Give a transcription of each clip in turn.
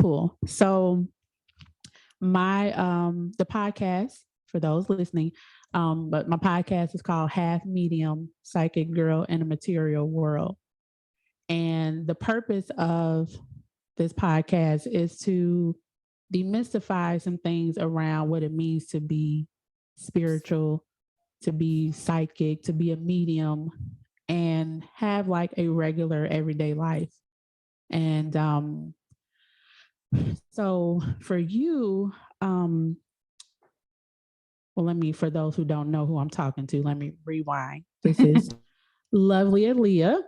Cool. So my the podcast for those listening, but my podcast is called Half Medium Psychic Girl in a Material World. And the purpose of this podcast is to demystify some things around what it means to be spiritual, to be psychic, to be a medium, and have like a regular everyday life. And so for you, well, for those who don't know who I'm talking to, let me rewind. This is Lovely Alea,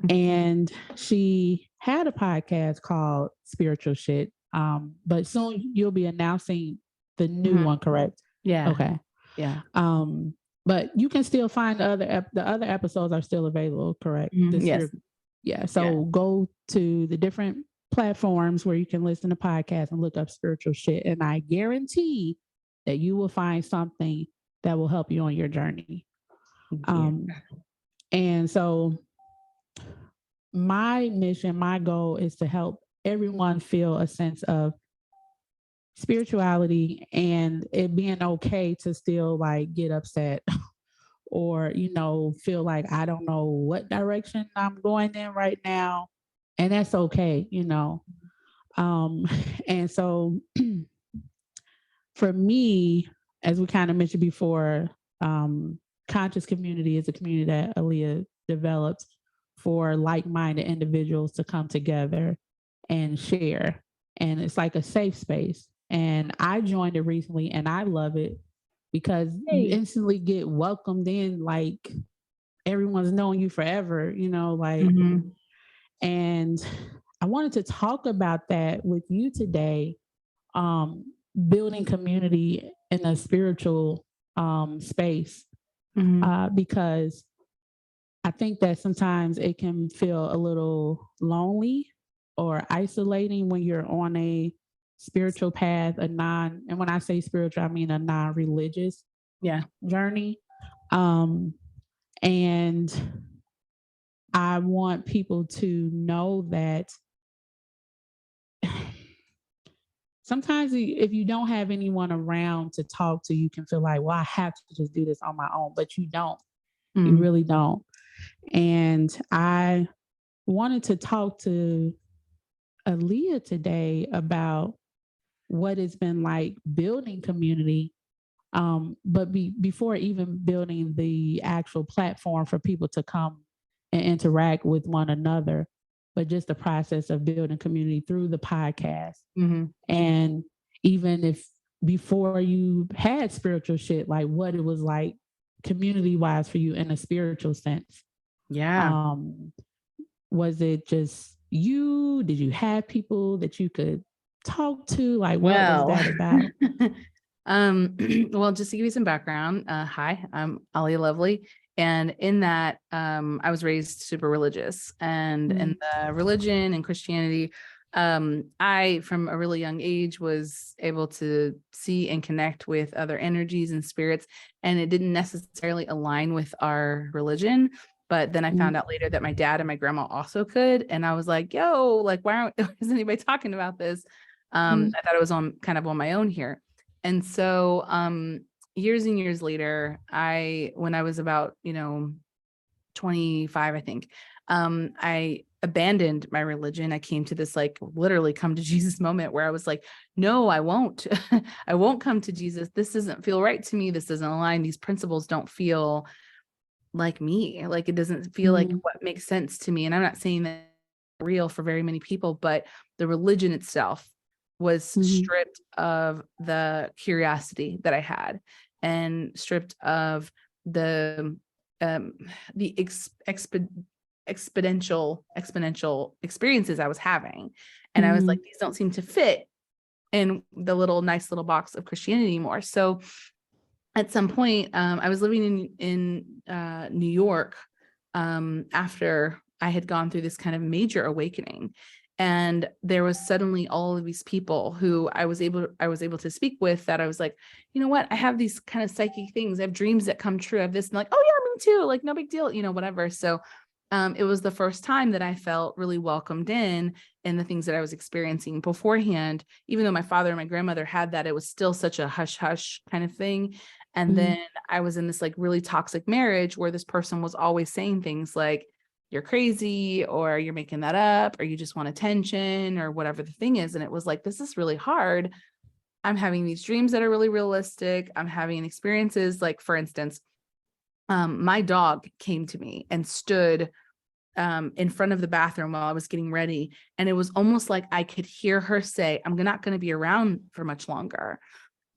and she had a podcast called Spiritual Shit. But soon you'll be announcing the new one, correct? Yeah. Okay. Yeah. But you can still find the other episodes are still available, correct? Yes. Yeah. So go to the different platforms where you can listen to podcasts and look up Spiritual Shit, and I guarantee that you will find something that will help you on your journey. And so my mission, my goal is to help everyone feel a sense of spirituality and it being okay to still like get upset or, feel like I don't know what direction I'm going in right now. And that's okay. And so for me, as we kind of mentioned before, conscious community is a community that Alea developed for like-minded individuals to come together and share. And it's like a safe space. And I joined it recently and I love it because you instantly get welcomed in, like everyone's known you forever, and I wanted to talk about that with you today, building community in a spiritual space, because I think that sometimes it can feel a little lonely or isolating when you're on a spiritual path, and when I say spiritual, I mean a non-religious journey. And I want people to know that sometimes if you don't have anyone around to talk to, you can feel like, well, I have to just do this on my own, but you don't. You really don't. And I wanted to talk to Alea today about what it's been like building community, but before even building the actual platform for people to come and interact with one another, but just the process of building community through the podcast. And even if before you had Spiritual Shit, like what it was like community wise for you in a spiritual sense. Yeah. Was it just you? Did you have people that you could talk to? Like, what was that about? Well, just to give you some background, hi, I'm Alea Lovely. And in that, I was raised super religious, and in the religion and Christianity, I, from a really young age, was able to see and connect with other energies and spirits, and it didn't necessarily align with our religion. But then I found out later that my dad and my grandma also could. And I was like, yo, like, why isn't anybody talking about this? I thought I was on my own here. And so years and years later, when I was about, 25, I think, I abandoned my religion. I came to this like literally come to Jesus moment where I was like, no, I won't. I won't come to Jesus. This doesn't feel right to me. This doesn't align. These principles don't feel like me. Like it doesn't feel like what makes sense to me. And I'm not saying that real for very many people, but the religion itself was stripped of the curiosity that I had and stripped of the exponential experiences I was having. And I was like, these don't seem to fit in the nice little box of Christianity anymore. So at some point, I was living in New York after I had gone through this kind of major awakening. And there was suddenly all of these people who I was able to speak with that I was like, you know what? I have these kind of psychic things. I have dreams that come true. I have this, and like, oh yeah, me too. Like no big deal, whatever. So it was the first time that I felt really welcomed in the things that I was experiencing beforehand. Even though my father and my grandmother had that, it was still such a hush hush kind of thing. And then I was in this like really toxic marriage where this person was always saying things like, you're crazy, or you're making that up, or you just want attention, or whatever the thing is. And it was like, this is really hard. I'm having these dreams that are really realistic. I'm having experiences like, for instance, my dog came to me and stood in front of the bathroom while I was getting ready. And it was almost like I could hear her say, I'm not going to be around for much longer.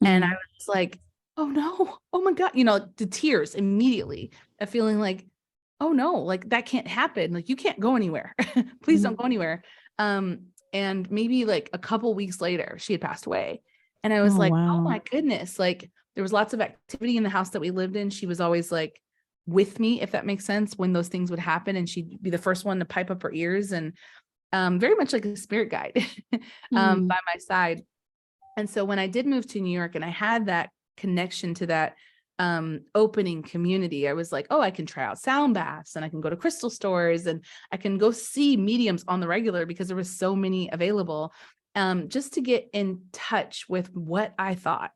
And I was like, oh no, oh my God, the tears immediately of feeling like, oh no, like that can't happen. Like you can't go anywhere. Please don't go anywhere. And maybe like a couple weeks later, she had passed away. And I was like, oh my goodness, like there was lots of activity in the house that we lived in. She was always like with me, if that makes sense, when those things would happen. And she'd be the first one to pipe up her ears, and very much like a spirit guide by my side. And so when I did move to New York and I had that connection to that opening community, I was like, oh, I can try out sound baths, and I can go to crystal stores, and I can go see mediums on the regular because there was so many available, just to get in touch with what I thought.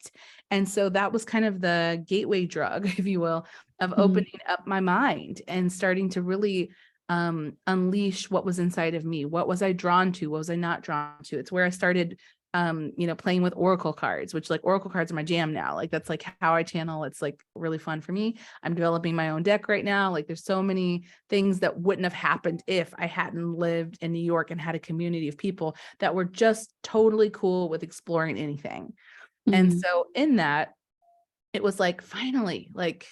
And so that was kind of the gateway drug, if you will, of opening up my mind and starting to really unleash what was inside of me. What was I drawn to? What was I not drawn to? It's where I started playing with oracle cards, which like oracle cards are my jam now. Like that's like how I channel. It's like really fun for me. I'm developing my own deck right now. Like there's so many things that wouldn't have happened if I hadn't lived in New York and had a community of people that were just totally cool with exploring anything. And so in that, it was like, finally, like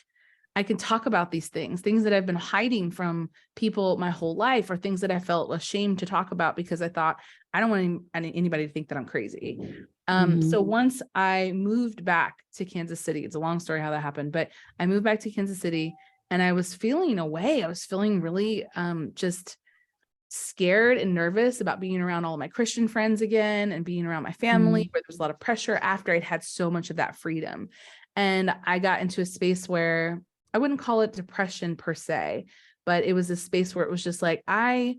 I can talk about these things that I've been hiding from people my whole life, or things that I felt ashamed to talk about because I thought, I don't want anybody to think that I'm crazy. So once I moved back to Kansas City, it's a long story how that happened, but I moved back to Kansas City and I was feeling away. I was feeling really just scared and nervous about being around all of my Christian friends again and being around my family, where there's a lot of pressure after I'd had so much of that freedom. And I got into a space where I wouldn't call it depression per se, but it was a space where it was just like, I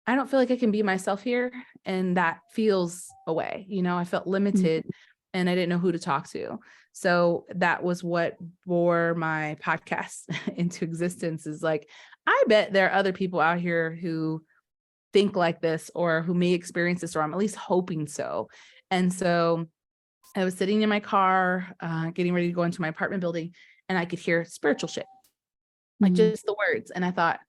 don't feel like I can be myself here. And that feels away. I felt limited and I didn't know who to talk to. So that was what bore my podcast into existence, is like, I bet there are other people out here who think like this, or who may experience this, or I'm at least hoping so. And so I was sitting in my car, getting ready to go into my apartment building, and I could hear spiritual shit, like just the words. And I thought,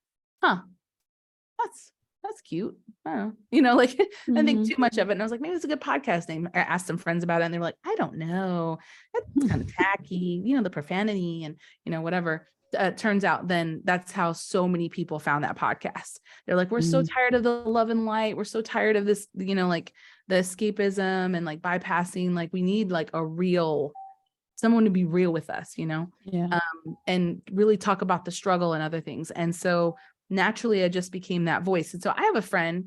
that's cute. I don't know, like I didn't think too much of it. And I was like, maybe it's a good podcast name. I asked some friends about it and they were like, I don't know. That's kind of tacky, the profanity and, whatever. Turns out then that's how so many people found that podcast. They're like, we're so tired of the love and light. We're so tired of this, like the escapism and like bypassing, like we need like a real someone to be real with us, and really talk about the struggle and other things. And so naturally I just became that voice. And so I have a friend,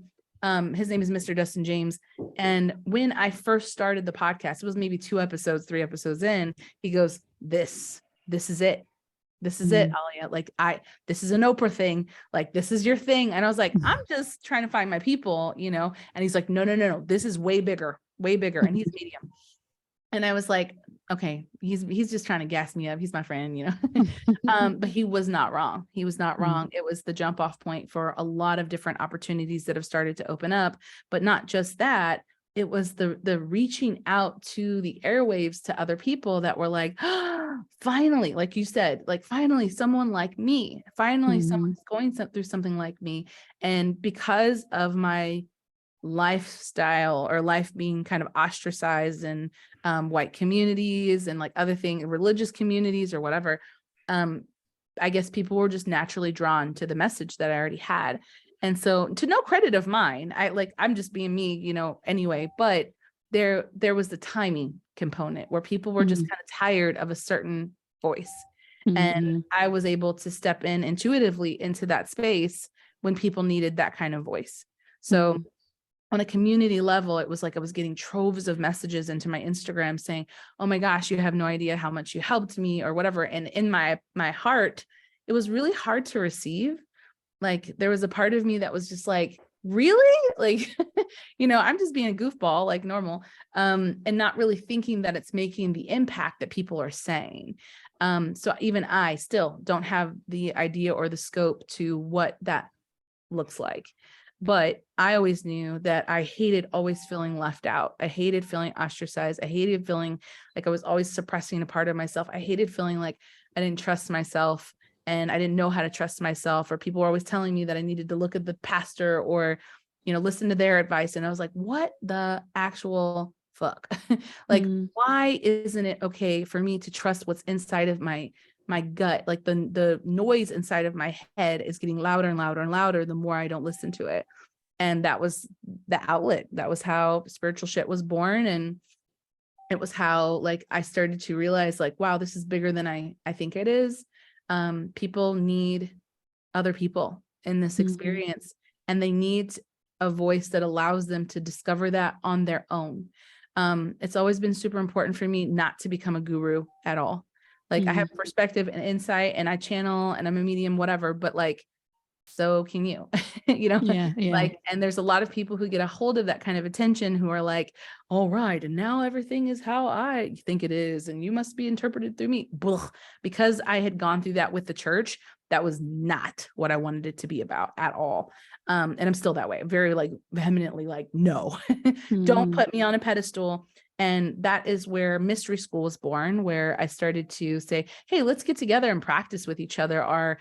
his name is Mr. Dustin James. And when I first started the podcast, it was maybe 3 episodes in, he goes, this is it. This is it, Alea. Like this is an Oprah thing. Like, this is your thing. And I was like, I'm just trying to find my people, And he's like, no. This is way bigger. And he's medium. And I was like, okay, he's just trying to gas me up. He's my friend, but he was not wrong. It was the jump off point for a lot of different opportunities that have started to open up, but not just that. It was the reaching out to the airwaves to other people that were like, oh, finally, like you said, like finally someone like me, someone's going through something like me. And because of my lifestyle or life being kind of ostracized in white communities and like other things, religious communities or whatever, I guess people were just naturally drawn to the message that I already had. And so, to no credit of mine, I'm just being me, anyway, but there was the timing component where people were just kind of tired of a certain voice. And I was able to step in intuitively into that space when people needed that kind of voice. So on a community level, it was like I was getting troves of messages into my Instagram saying, oh my gosh, you have no idea how much you helped me or whatever. And in my heart, it was really hard to receive. Like there was a part of me that was just like, really? Like, I'm just being a goofball like normal, and not really thinking that it's making the impact that people are saying. So even I still don't have the idea or the scope to what that looks like. But I always knew that I hated always feeling left out. I hated feeling ostracized. I hated feeling like I was always suppressing a part of myself. I hated feeling like I didn't trust myself and I didn't know how to trust myself, or people were always telling me that I needed to look at the pastor or, listen to their advice. And I was like, what the actual fuck? Like, why isn't it okay for me to trust what's inside of my gut? Like the noise inside of my head is getting louder and louder and louder the more I don't listen to it. And that was the outlet. That was how spiritual shit was born. And it was how like I started to realize like, wow, this is bigger than I think it is. People need other people in this experience, and they need a voice that allows them to discover that on their own. It's always been super important for me not to become a guru at all. Like I have perspective and insight and I channel and I'm a medium, whatever, but like, so can you, Yeah. like, and there's a lot of people who get a hold of that kind of attention who are like, all right, and now everything is how I think it is, and you must be interpreted through me. Blah. Because I had gone through that with the church, that was not what I wanted it to be about at all. And I'm still that way, very like vehemently like, no, don't put me on a pedestal. And that is where Mystery School was born, where I started to say, hey, let's get together and practice with each other our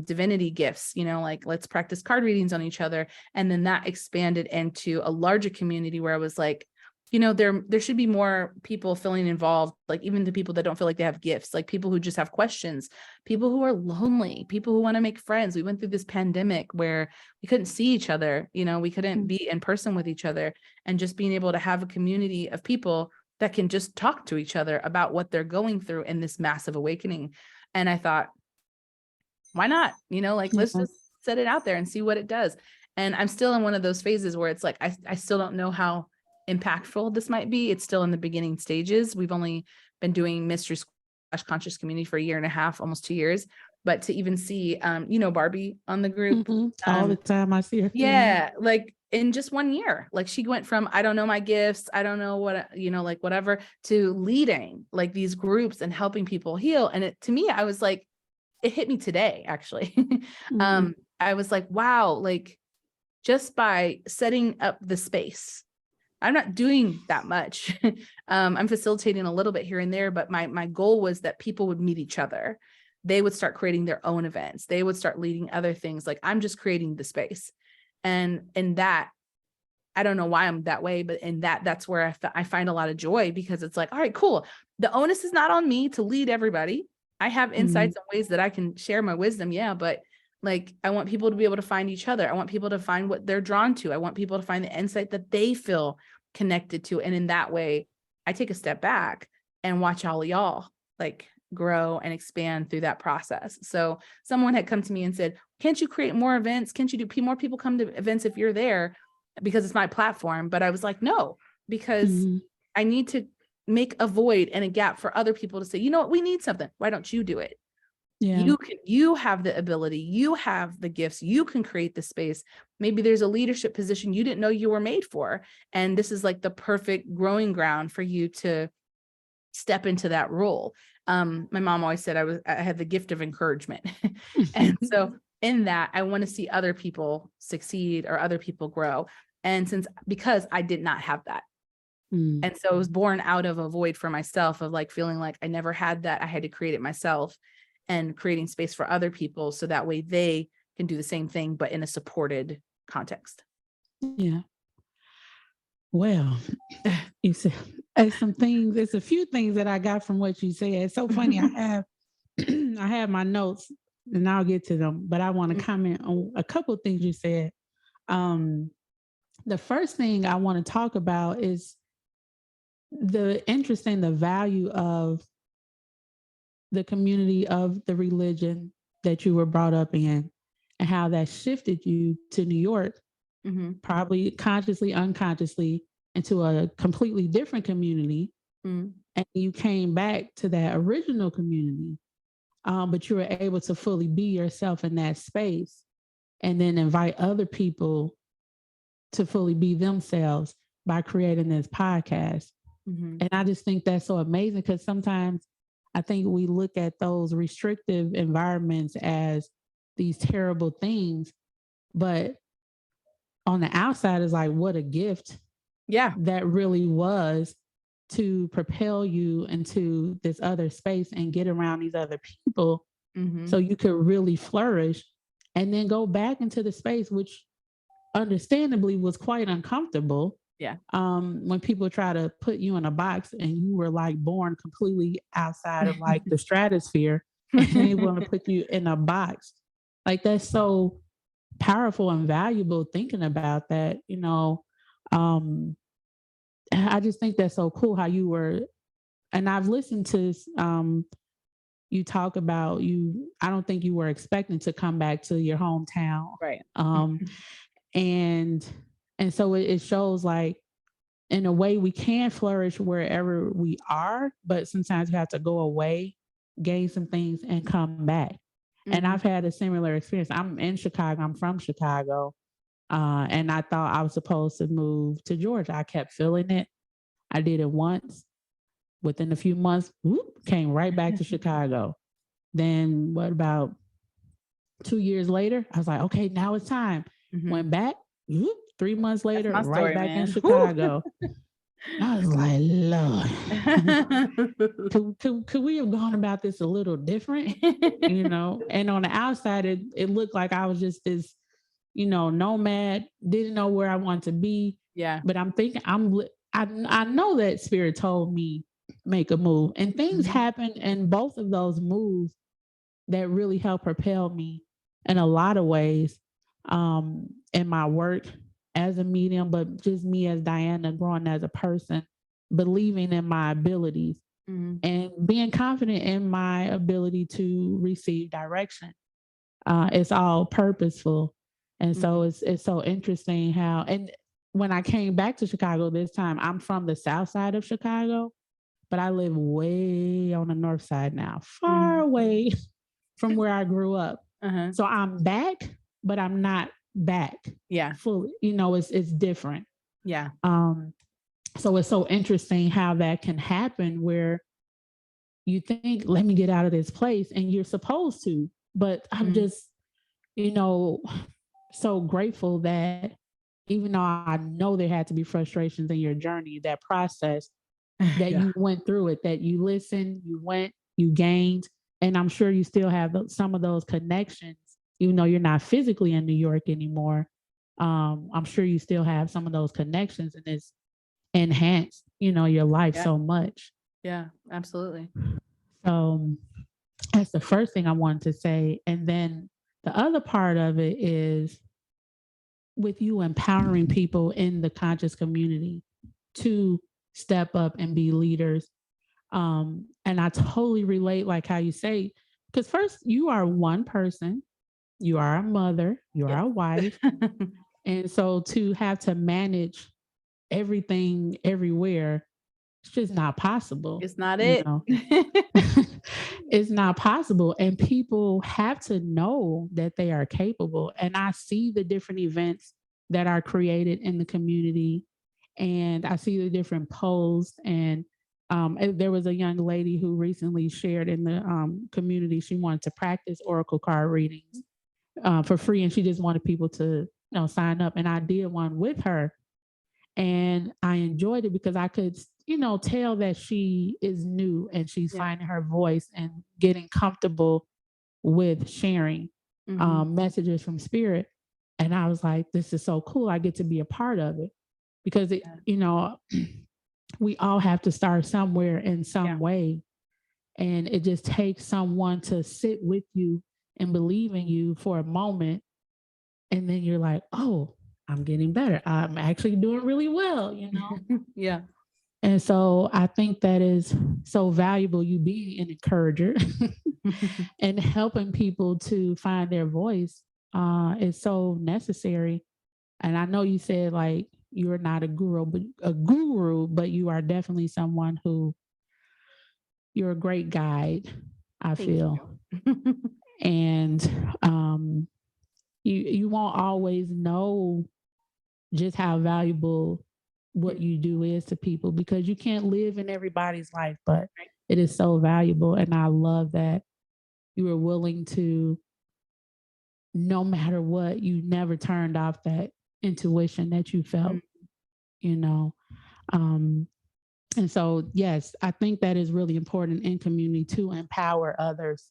divinity gifts, like let's practice card readings on each other. And then that expanded into a larger community where I was like, there should be more people feeling involved, like even the people that don't feel like they have gifts, like people who just have questions, people who are lonely, people who want to make friends. We went through this pandemic where we couldn't see each other, we couldn't be in person with each other, and just being able to have a community of people that can just talk to each other about what they're going through in this massive awakening. And I thought, why not? Let's just set it out there and see what it does. And I'm still in one of those phases where it's like, I still don't know how impactful this might be. It's still in the beginning stages. We've only been doing Mystery Conscious Community for a year and a half, almost 2 years. But to even see, Barbie on the group. All the time I see her. Yeah. Like in just 1 year, like she went from, I don't know my gifts, I don't know what, like whatever, to leading like these groups and helping people heal. And to me, I was like, it hit me today, actually. I was like, wow, like just by setting up the space, I'm not doing that much. I'm facilitating a little bit here and there, but my goal was that people would meet each other. They would start creating their own events. They would start leading other things. Like I'm just creating the space. And in that, I don't know why I'm that way, but in that's where I find a lot of joy, because it's like, all right, cool. The onus is not on me to lead everybody. I have insights and ways that I can share my wisdom. Yeah. But like, I want people to be able to find each other. I want people to find what they're drawn to. I want people to find the insight that they feel connected to. And in that way, I take a step back and watch all of y'all like grow and expand through that process. So someone had come to me and said, can't you create more events? Can't you do more people come to events if you're there? Because it's my platform. But I was like, no, because I need to make a void and a gap for other people to say, you know what, we need something. Why don't you do it? Yeah. You have the ability, you have the gifts, you can create the space. Maybe there's a leadership position you didn't know you were made for. And this is like the perfect growing ground for you to step into that role. My mom always said I had the gift of encouragement. And so in that, I want to see other people succeed or other people grow. And because I did not have that. And so it was born out of a void for myself of like feeling like I never had that. I had to create it myself, and creating space for other people so that way they can do the same thing, but in a supported context. Yeah. Well, you said there's a few things that I got from what you said. It's so funny. I have my notes and I'll get to them, but I want to comment on a couple of things you said. The first thing I want to talk about is the interest in the value of the community of the religion that you were brought up in, and how that shifted you to New York, probably consciously, unconsciously, into a completely different community. And you came back to that original community, but you were able to fully be yourself in that space. and then invite other people to fully be themselves by creating this podcast. And I just think that's so amazing because sometimes I think we look at those restrictive environments as these terrible things, but on the outside is like, what a gift that really was to propel you into this other space and get around these other people so you could really flourish and then go back into the space, which understandably was quite uncomfortable. When people try to put you in a box and you were like born completely outside of like the stratosphere and they want to put you in a box. Like that's so powerful and valuable thinking about that, you know. I just think that's so cool how you were, and I've listened to you talk about you. I don't think you were expecting to come back to your hometown, Right. And so it shows like in a way we can flourish wherever we are, but sometimes you have to go away, gain some things, and come back. And I've had a similar experience. I'm in Chicago. I'm from Chicago. And I thought I was supposed to move to Georgia. I kept feeling it. I did it once. Within a few months, came right back to Chicago. Then what about 2 years later? I was like, okay, now it's time. Went back. 3 months later, That's my story, right back man. in Chicago. I was like, Lord, could we have gone about this a little different? You know, and on the outside, it looked like I was just this, you know, nomad, didn't know where I wanted to be. But I'm thinking, I know that spirit told me make a move, and things happened in both of those moves that really helped propel me in a lot of ways, in my work as a medium, but just me as Diana growing as a person, believing in my abilities and being confident in my ability to receive direction. It's all purposeful. And so it's so interesting how, and when I came back to Chicago this time, I'm from the south side of Chicago, but I live way on the north side now, far away from where I grew up. So I'm back, but I'm not back. Fully. You know, it's different. So it's so interesting how that can happen where you think, let me get out of this place, and you're supposed to. But I'm just, you know, so grateful that even though I know there had to be frustrations in your journey, that process, that you went through it, that you listened, you went, you gained. And I'm sure you still have some of those connections, even though you're not physically in New York anymore. I'm sure you still have some of those connections, and it's enhanced, you know, your life so much. Yeah, absolutely. So that's the first thing I wanted to say. And then the other part of it is with you empowering people in the conscious community to step up and be leaders. And I totally relate, like how you say, because first you are one person, you are a mother, you are a wife. And so to have to manage everything everywhere, it's just not possible. It's not you it. know? It's not possible. And people have to know that they are capable. And I see the different events that are created in the community, and I see the different posts. And there was a young lady who recently shared in the community, she wanted to practice oracle card readings for free, and she just wanted people to, you know, sign up. And I did one with her, and I enjoyed it because I could, you know, tell that she is new and she's finding her voice and getting comfortable with sharing messages from spirit. And I was like, this is so cool. I get to be a part of it because it, you know, we all have to start somewhere in some way. And it just takes someone to sit with you and believe in you for a moment. And then you're like, oh, I'm getting better. I'm actually doing really well, you know? And so I think that is so valuable, you being an encourager and helping people to find their voice is so necessary. And I know you said like you're not a guru, but you are definitely someone who you're a great guide, I feel. And you won't always know just how valuable what you do is to people, because you can't live in everybody's life, but Right. it is so valuable. And I love that you were willing to, no matter what, you never turned off that intuition that you felt, Mm. you know. Um, and so, yes, I think that is really important in community to empower others.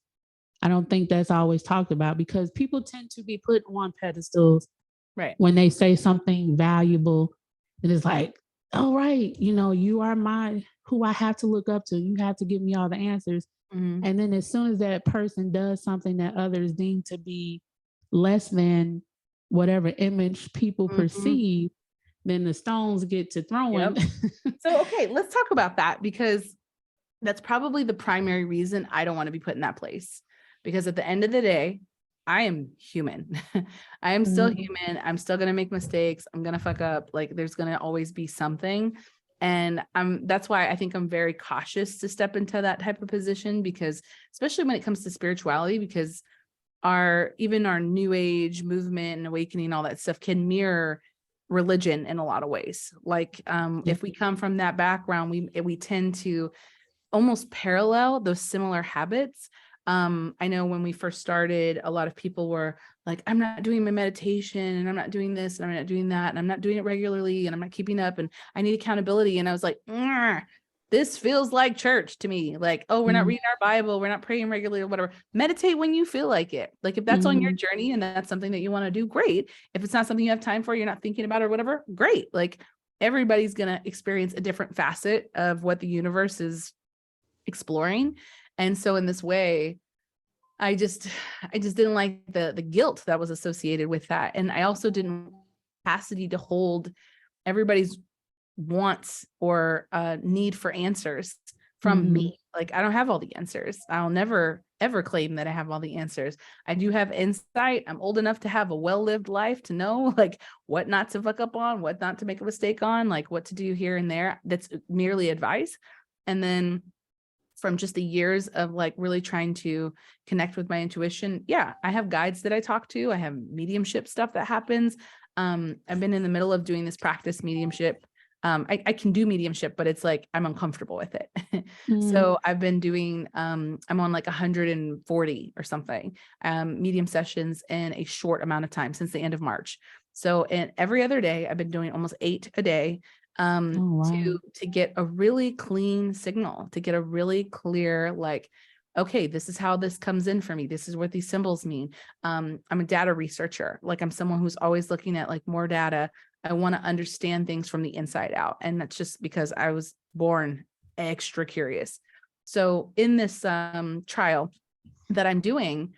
I don't think that's always talked about, because people tend to be put on pedestals Right. when they say something valuable. And it's like, oh, right, you are my, who I have to look up to. You have to give me all the answers. Mm-hmm. And then as soon as that person does something that others deem to be less than whatever image people Mm-hmm. perceive, then the stones get to throwing. Yep. So, okay, let's talk about that, because that's probably the primary reason I don't want to be put in that place. Because at the end of the day, I am human. I am still Mhm. human. I'm still going to make mistakes. I'm going to fuck up. Like, there's going to always be something. And that's why I think I'm very cautious to step into that type of position, because especially when it comes to spirituality, because even our new age movement and awakening, all that stuff can mirror religion in a lot of ways. Like, Yeah. if we come from that background, we tend to almost parallel those similar habits. I know when we first started, a lot of people were like, I'm not doing my meditation, and I'm not doing this, and I'm not doing that, and I'm not doing it regularly, and I'm not keeping up, and I need accountability. And I was like, this feels like church to me. Like, oh, we're not Mhm. reading our Bible, we're not praying regularly or whatever. Meditate when you feel like it. Like, if that's on your Mhm. journey and that's something that you want to do, great. If it's not something you have time for, you're not thinking about it or whatever, great. Like, everybody's going to experience a different facet of what the universe is exploring. And so in this way, I just didn't like the guilt that was associated with that. And I also didn't have capacity to hold everybody's wants or need for answers from Mhm. me. Like, I don't have all the answers. I'll never ever claim that I have all the answers. I do have insight. I'm old enough to have a well-lived life to know like what not to fuck up on, what not to make a mistake on, like what to do here and there. That's merely advice. And then from just the years of like really trying to connect with my intuition, yeah, I have guides that I talk to. I have mediumship stuff that happens. I've been in the middle of doing this practice mediumship. I can do mediumship, but it's like I'm uncomfortable with it. Mhm. So I've been doing I'm on like 140 or something medium sessions in a short amount of time since the end of March. So, and every other day I've been doing almost 8 a day, Oh, wow. to get a really clean signal, to get a really clear, like, okay, this is how this comes in for me. This is what these symbols mean. I'm a data researcher. Like, I'm someone who's always looking at like more data. I want to understand things from the inside out. And that's just because I was born extra curious. So in this trial that I'm doing,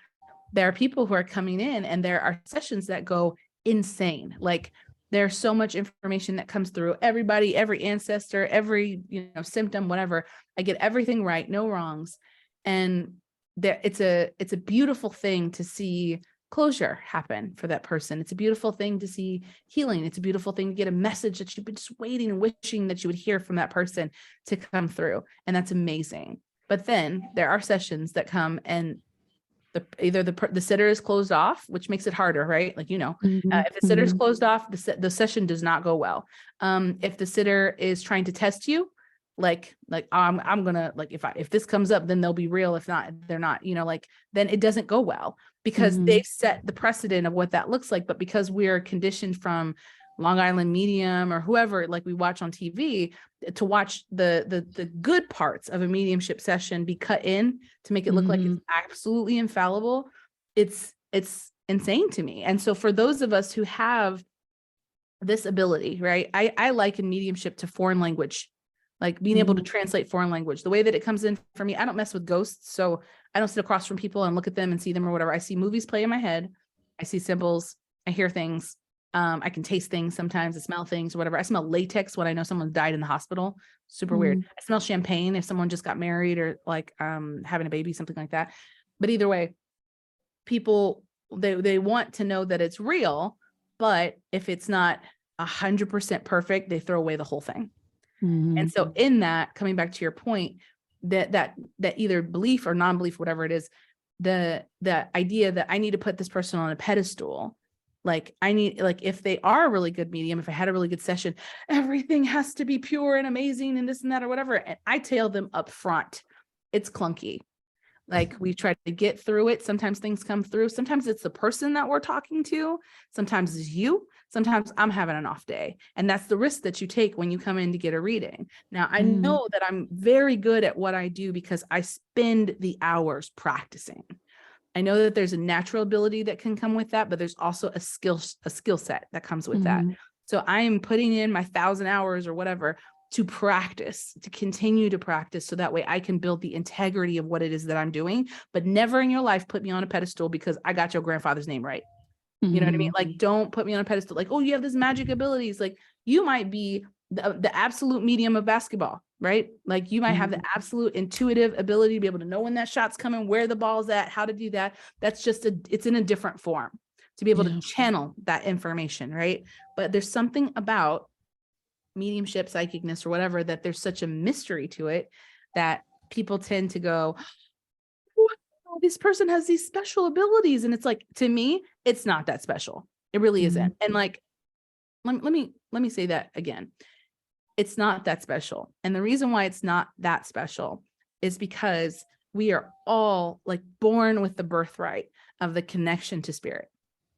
there are people who are coming in and there are sessions that go insane. Like, there's so much information that comes through everybody, every ancestor, every, symptom, whatever. I get everything right, no wrongs. And there it's a beautiful thing to see closure happen for that person. It's a beautiful thing to see healing. It's a beautiful thing to get a message that you've been just waiting and wishing that you would hear from that person to come through. And that's amazing. But then there are sessions that come and either the sitter is closed off, which makes it harder, right? Like, Mhm. if the sitter is Mhm. closed off, the session does not go well. If the sitter is trying to test you, like I'm gonna, like, if this comes up, then they'll be real. If not, they're not. Like, then it doesn't go well because Mhm. they've set the precedent of what that looks like. But because we're conditioned from Long Island Medium or whoever, like we watch on TV, to watch the good parts of a mediumship session be cut in to make it look like it's Mhm. absolutely infallible, it's insane to me. And so for those of us who have this ability, right? I liken mediumship to foreign language, like being able to Mhm. translate foreign language. The way that it comes in for me, I don't mess with ghosts, so I don't sit across from people and look at them and see them or whatever. I see movies play in my head. I see symbols. I hear things. I can taste things sometimes. I smell things or whatever. I smell latex when I know someone died in the hospital. Super weird. Mhm. I smell champagne if someone just got married or like having a baby, something like that. But either way, people, they want to know that it's real, but if it's not 100% perfect, they throw away the whole thing. And Mhm. so in that, coming back to your point, that either belief or non-belief, whatever it is, the idea that I need to put this person on a pedestal Like I need, like, if they are a really good medium, if I had a really good session, everything has to be pure and amazing and this and that or whatever. And I tell them up front, it's clunky. Like we try to get through it. Sometimes things come through. Sometimes it's the person that we're talking to. Sometimes it's you. Sometimes I'm having an off day. And that's the risk that you take when you come in to get a reading. Now, I know that I'm very good at what I do because I spend the hours practicing. I know that there's a natural ability that can come with that, but there's also a skill set that comes with that. So I am putting in my 1,000 hours or whatever to practice, to continue to practice, so that way I can build the integrity of what it is that I'm doing. But never in your life put me on a pedestal because I got your grandfather's name right. You know what I mean? Like, don't put me on a pedestal. Like, oh, you have this magic abilities. Like, you might be the absolute medium of basketball, right? Like, you might have the absolute intuitive ability to be able to know when that shot's coming, where the ball's at, how to do that. That's just it's in a different form to be able to channel that information, right? But there's something about mediumship, psychicness, or whatever, that there's such a mystery to it that people tend to go, wow, this person has these special abilities. And it's like, to me, it's not that special. It really isn't. And like, let me say that again. It's not that special. And the reason why it's not that special is because we are all like born with the birthright of the connection to spirit.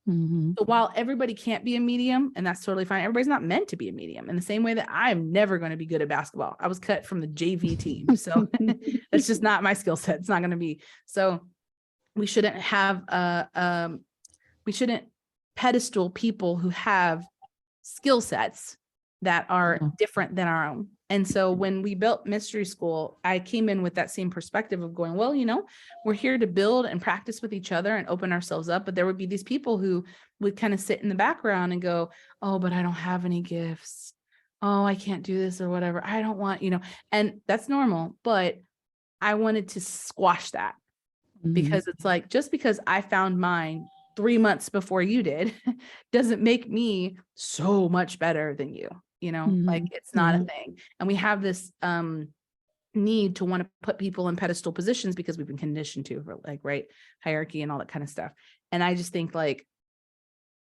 So while everybody can't be a medium, and that's totally fine, everybody's not meant to be a medium, in the same way that I'm never going to be good at basketball. I was cut from the JV team. So that's just not my skill set. It's not going to be. So we shouldn't have we shouldn't pedestal people who have skill sets that are different than our own. And so when we built Mystery School, I came in with that same perspective of going, well, we're here to build and practice with each other and open ourselves up. But there would be these people who would kind of sit in the background and go, oh, but I don't have any gifts. Oh, I can't do this or whatever. I don't want, and that's normal. But I wanted to squash that because it's like, just because I found mine 3 months before you did doesn't make me so much better than you. Like, it's not a thing. And we have this need to want to put people in pedestal positions because we've been conditioned to, for like, right, hierarchy and all that kind of stuff. And I just think, like,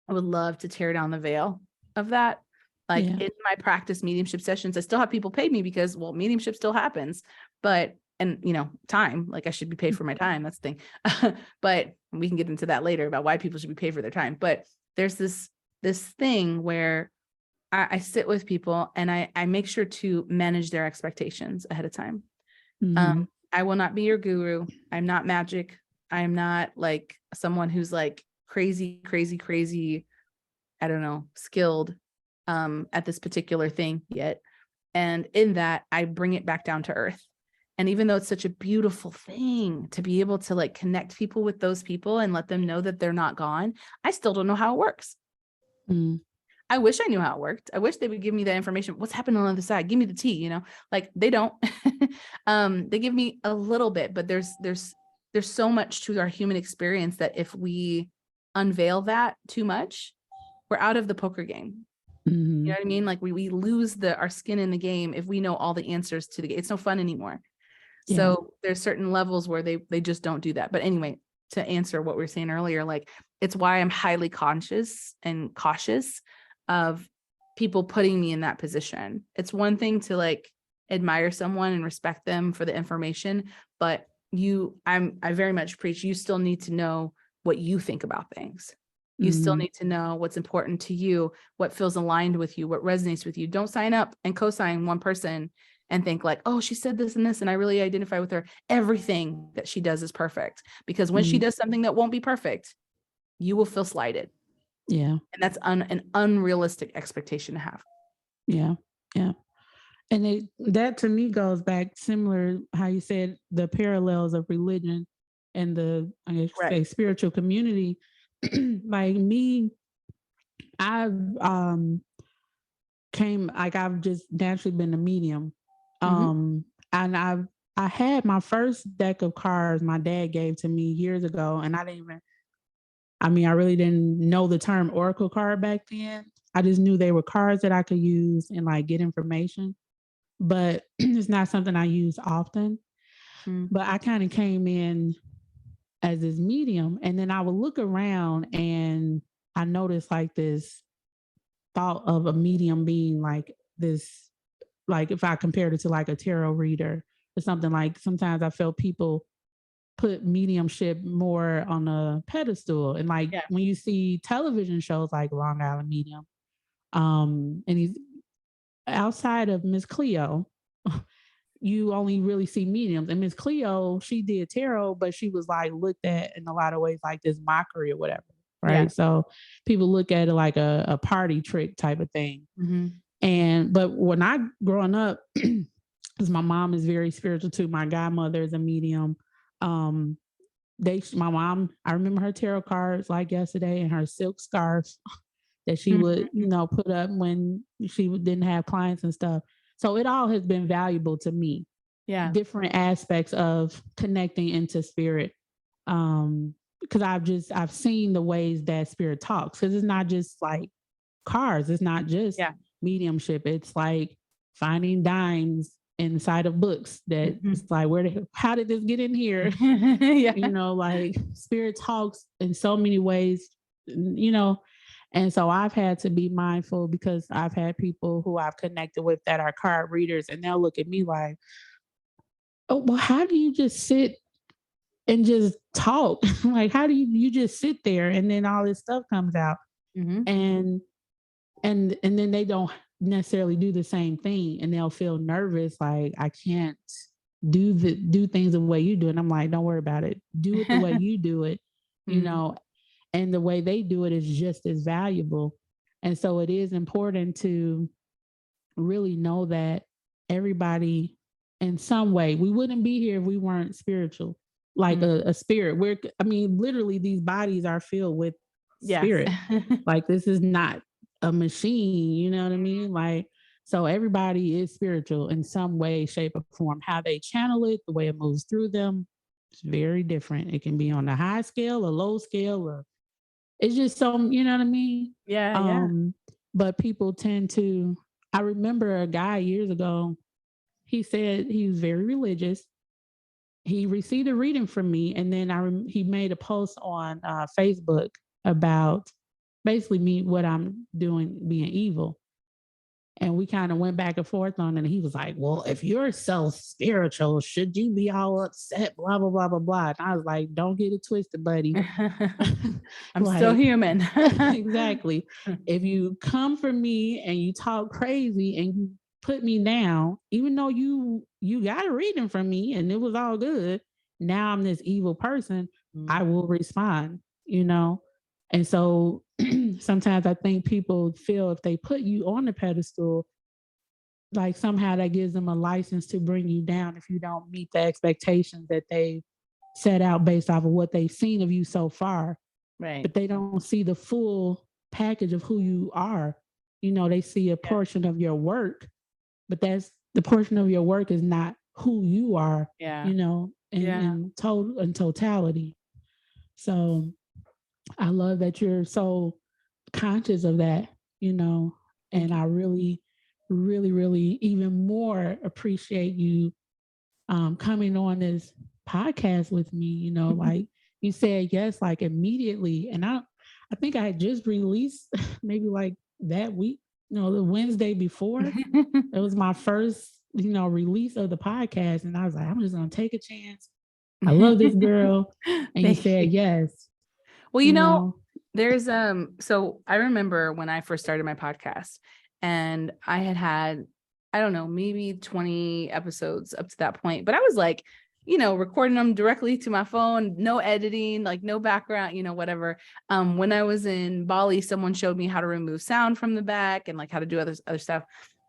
I would love to tear down the veil of that. Like, in my practice mediumship sessions, I still have people pay me because, well, mediumship still happens, but, and time, like, I should be paid for my time. That's the thing. But we can get into that later about why people should be paid for their time. But there's this thing where I sit with people and I make sure to manage their expectations ahead of time. I will not be your guru. I'm not magic. I'm not like someone who's like crazy, I don't know, skilled at this particular thing yet. And in that, I bring it back down to earth. And even though it's such a beautiful thing to be able to like connect people with those people and let them know that they're not gone, I still don't know how it works. I wish I knew how it worked. I wish they would give me that information. What's happening on the other side? Give me the tea, like they don't. They give me a little bit, but there's so much to our human experience that if we unveil that too much, we're out of the poker game. You know what I mean? Like we lose our skin in the game if we know all the answers to the game. It's no fun anymore. So there's certain levels where they just don't do that. But anyway, to answer what we were saying earlier, like, it's why I'm highly conscious and cautious of people putting me in that position. It's one thing to like admire someone and respect them for the information, but I very much preach, you still need to know what you think about things. You still need to know what's important to you, what feels aligned with you, what resonates with you. Don't sign up and co-sign one person and think like, oh, she said this and this, and I really identify with her. Everything that she does is perfect, because when she does something that won't be perfect, you will feel slighted. And that's an unrealistic expectation to have. And that to me goes back similar how you said the parallels of religion and the, I guess, say, spiritual community. Like me, I've I've just naturally been a medium. And I had my first deck of cards my dad gave to me years ago, and I really didn't know the term oracle card back then. I just knew they were cards that I could use and like get information, but it's not something I use often. But I kind of came in as this medium, and then I would look around and I noticed like this thought of a medium being like this, like if I compared it to like a tarot reader or something, like sometimes I felt people put mediumship more on a pedestal. And like Yeah. when you see television shows like Long Island Medium, and he's outside of Miss Cleo, you only really see mediums. And Miss Cleo, she did tarot, but she was like looked at in a lot of ways like this mockery or whatever. Yeah. Right. So people look at it like a party trick type of thing. Mm-hmm. And but when I growing up, because my mom is very spiritual too. My godmother is a medium. Um, my mom, I remember her tarot cards like yesterday and her silk scarf that she would, put up when she didn't have clients and stuff. So it all has been valuable to me. Yeah. Different aspects of connecting into spirit. Because I've seen the ways that spirit talks. Because it's not just like cars. It's not just mediumship. It's like finding dimes inside of books that it's like, how did this get in here? Like spirit talks in so many ways, and so I've had to be mindful because I've had people who I've connected with that are card readers, and they'll look at me like, oh, well, how do you just sit and just talk? Like, how do you just sit there and then all this stuff comes out? And then they don't necessarily do the same thing, and they'll feel nervous like, I can't do things the way you do. And I'm like, don't worry about it. Do it the way you do it, and the way they do it is just as valuable. And so it is important to really know that everybody in some way, we wouldn't be here if we weren't spiritual, like a spirit. Literally these bodies are filled with spirit. Like this is not a machine, you know what I mean? Like, so everybody is spiritual in some way, shape, or form. How they channel it, the way it moves through them, it's very different. It can be on a high scale, a low scale, or it's just some, you know what I mean? Yeah. But people tend to, I remember a guy years ago, he said he was very religious. He received a reading from me, and then he made a post on Facebook about basically me, what I'm doing, being evil. And we kind of went back and forth on it. And he was like, well, if you're so spiritual, should you be all upset? Blah, blah, blah, blah, blah. And I was like, don't get it twisted, buddy. I'm still human. Exactly. If you come for me and you talk crazy and you put me down, even though you got a reading from me and it was all good, now I'm this evil person, I will respond, And so sometimes I think people feel if they put you on the pedestal, like somehow that gives them a license to bring you down if you don't meet the expectations that they set out based off of what they've seen of you so far. Right. But they don't see the full package of who you are. They see a portion of your work, but that's the portion of your work is not who you are, in totality. So I love that you're so conscious of that, and I really, really, really even more appreciate you coming on this podcast with me, like you said yes, like immediately. And I think I had just released maybe like that week, the Wednesday before. It was my first, release of the podcast. And I was like, I'm just gonna take a chance. I love this girl. And you said yes. Well, there's so I remember when I first started my podcast and I had I don't know, maybe 20 episodes up to that point, but I was like, recording them directly to my phone, no editing, like no background, whatever. When I was in Bali, someone showed me how to remove sound from the back and like how to do other stuff.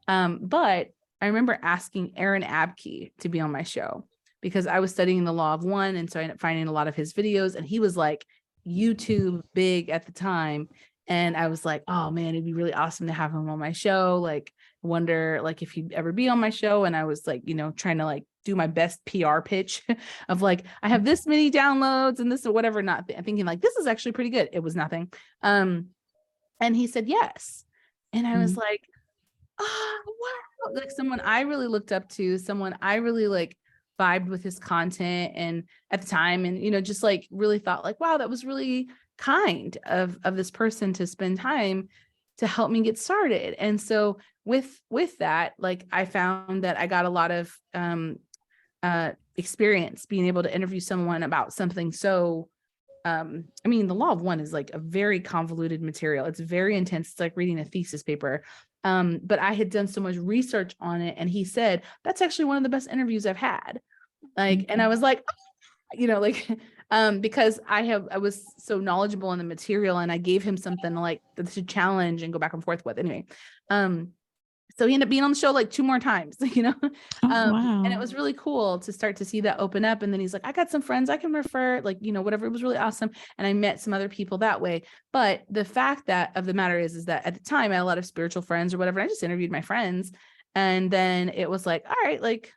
But I remember asking Aaron Abke to be on my show because I was studying the law of one. And so I ended up finding a lot of his videos, and he was like YouTube big at the time. And I was like, oh man, it'd be really awesome to have him on my show. Like, wonder like if he'd ever be on my show. And I was like, trying to like do my best PR pitch of like, I have this many downloads and this or whatever, not thinking like, this is actually pretty good. It was nothing. And he said yes. And I was like, oh, wow. Like someone I really looked up to, someone I really like vibed with his content and at the time, and just like really thought like, wow, that was really kind of this person to spend time to help me get started. And so with that, like, I found that I got a lot of experience being able to interview someone about something so I mean, the law of one is like a very convoluted material. It's very intense. It's like reading a thesis paper. But I had done so much research on it, and he said, that's actually one of the best interviews I've had. Like, and I was like, like, because I was so knowledgeable in the material, and I gave him something like to challenge and go back and forth with anyway. So he ended up being on the show like 2 more times, Oh, wow. and it was really cool to start to see that open up. And then he's like, I got some friends I can refer, like, whatever. It was really awesome. And I met some other people that way. But the fact of the matter is that at the time I had a lot of spiritual friends or whatever. I just interviewed my friends. And then it was like, all right, like,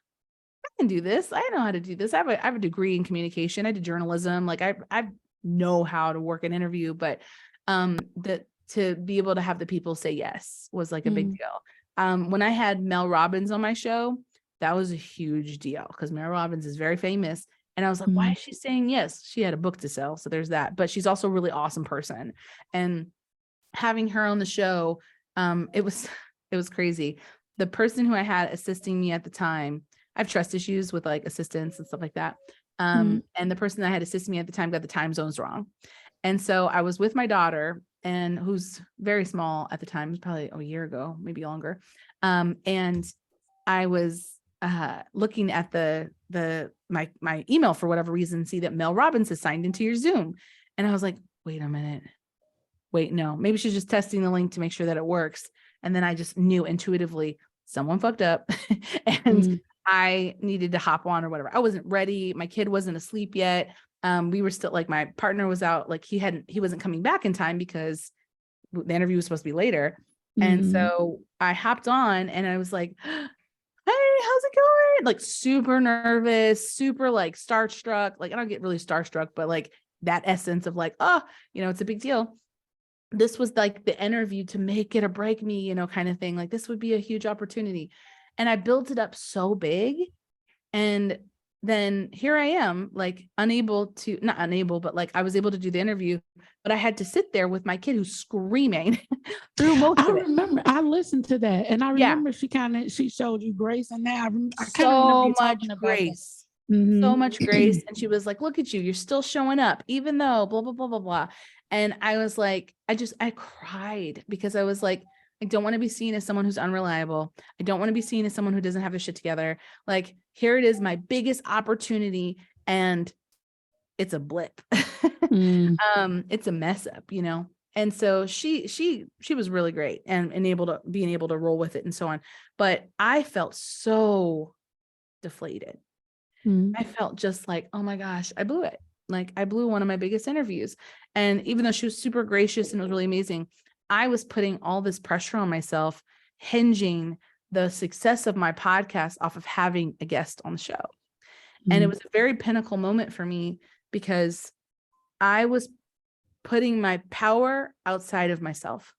I can do this. I know how to do this. I have a degree in communication. I did journalism. Like, I know how to work an interview, but to be able to have the people say yes was like a big deal. When I had Mel Robbins on my show, that was a huge deal because Mel Robbins is very famous. And I was like, why is she saying yes? She had a book to sell. So there's that, but she's also a really awesome person. And having her on the show, it was crazy. The person who I had assisting me at the time, I have trust issues with like assistants and stuff like that. And the person that had assisted me at the time got the time zones wrong. And so I was with my daughter, and who's very small at the time, it was probably a year ago, maybe longer. And I was looking at my email for whatever reason, see that Mel Robbins has signed into your Zoom. And I was like, wait a minute. Wait, no, maybe she's just testing the link to make sure that it works. And then I just knew intuitively someone fucked up and I needed to hop on or whatever. I wasn't ready. My kid wasn't asleep yet. We were still like, my partner was out, like he wasn't coming back in time because the interview was supposed to be later. And so I hopped on and I was like, hey, how's it going? Like super nervous, super like starstruck. Like I don't get really starstruck, but like that essence of like, oh, it's a big deal. This was like the interview to make it or break me, kind of thing. Like this would be a huge opportunity. And I built it up so big. And then here I am, like not unable, but like I was able to do the interview, but I had to sit there with my kid who's screaming through most of it. I remember I listened to that, and I remember she showed you grace, and now I kind of remember you talking about grace. So much grace. And she was like, look at you, you're still showing up, even though blah, blah, blah, blah, blah. And I was like, I cried because I was like, I don't want to be seen as someone who's unreliable. I don't want to be seen as someone who doesn't have their shit together. Like, here it is, my biggest opportunity, and it's a blip. It's a mess up, And so she was really great and being able to roll with it and so on. But I felt so deflated. I felt just like, oh my gosh, I blew it. Like I blew one of my biggest interviews. And even though she was super gracious and it was really amazing, I was putting all this pressure on myself, hinging the success of my podcast off of having a guest on the show. And it was a very pinnacle moment for me because I was putting my power outside of myself.